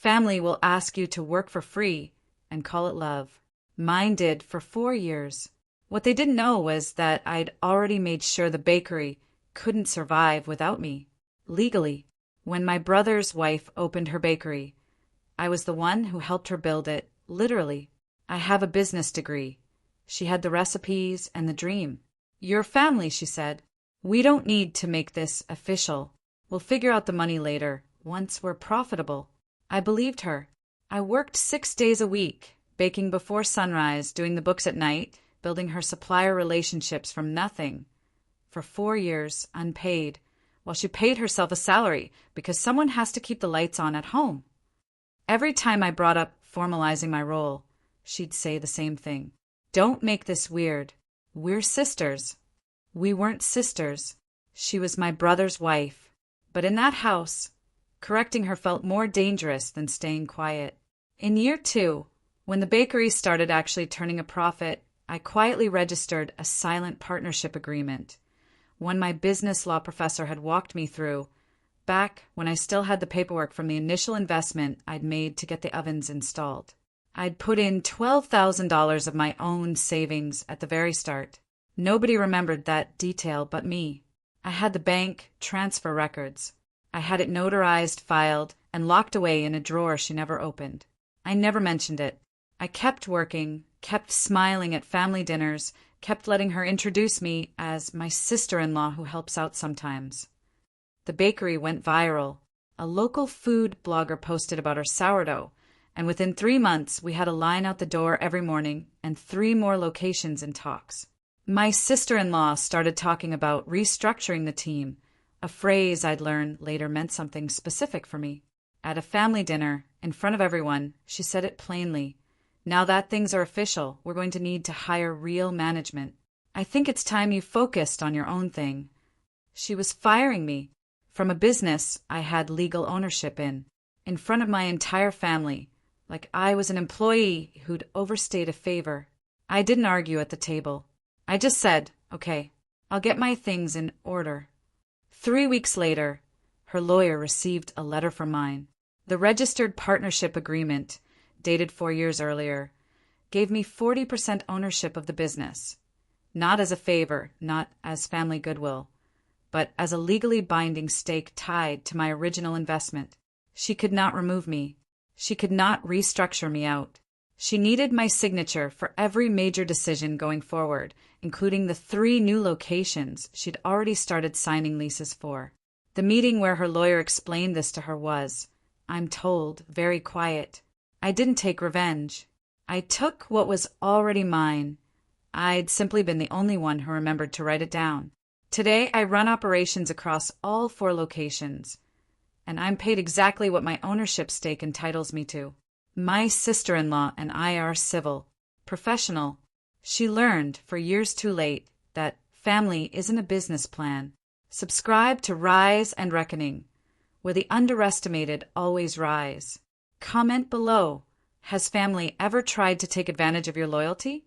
Family will ask you to work for free and call it love. Mine did for 4 years. What they didn't know was that I'd already made sure the bakery couldn't survive without me. Legally, when my brother's wife opened her bakery, I was the one who helped her build it, literally. I have a business degree. She had the recipes and the dream. Your family, she said. We don't need to make this official. We'll figure out the money later, once we're profitable. I believed her. I worked 6 days a week, baking before sunrise, doing the books at night, building her supplier relationships from nothing. For 4 years, unpaid, while she paid herself a salary because someone has to keep the lights on at home. Every time I brought up formalizing my role, she'd say the same thing. Don't make this weird. We're sisters. We weren't sisters. She was my brother's wife. But in that house, correcting her felt more dangerous than staying quiet. In year 2, when the bakery started actually turning a profit, I quietly registered a silent partnership agreement, one my business law professor had walked me through, back when I still had the paperwork from the initial investment I'd made to get the ovens installed. I'd put in $12,000 of my own savings at the very start. Nobody remembered that detail but me. I had the bank transfer records. I had it notarized, filed, and locked away in a drawer she never opened. I never mentioned it. I kept working, kept smiling at family dinners, kept letting her introduce me as my sister-in-law who helps out sometimes. The bakery went viral. A local food blogger posted about our sourdough, and within 3 months we had a line out the door every morning and 3 more locations in talks. My sister-in-law started talking about restructuring the team, a phrase I'd learned later meant something specific for me. At a family dinner, in front of everyone, she said it plainly. Now that things are official, we're going to need to hire real management. I think it's time you focused on your own thing. She was firing me from a business I had legal ownership in front of my entire family, like I was an employee who'd overstayed a favor. I didn't argue at the table. I just said, okay, I'll get my things in order. 3 weeks later, her lawyer received a letter from mine. The registered partnership agreement, dated 4 years earlier, gave me 40% ownership of the business. Not as a favor, not as family goodwill, but as a legally binding stake tied to my original investment. She could not remove me. She could not restructure me out. She needed my signature for every major decision going forward, including the 3 new locations she'd already started signing leases for. The meeting where her lawyer explained this to her was, I'm told, very quiet. I didn't take revenge. I took what was already mine. I'd simply been the only one who remembered to write it down. Today, I run operations across all 4 locations, and I'm paid exactly what my ownership stake entitles me to. My sister-in-law and I are civil, professional. She learned, for years too late, that family isn't a business plan. Subscribe to Rise and Reckoning, where the underestimated always rise. Comment below. Has family ever tried to take advantage of your loyalty?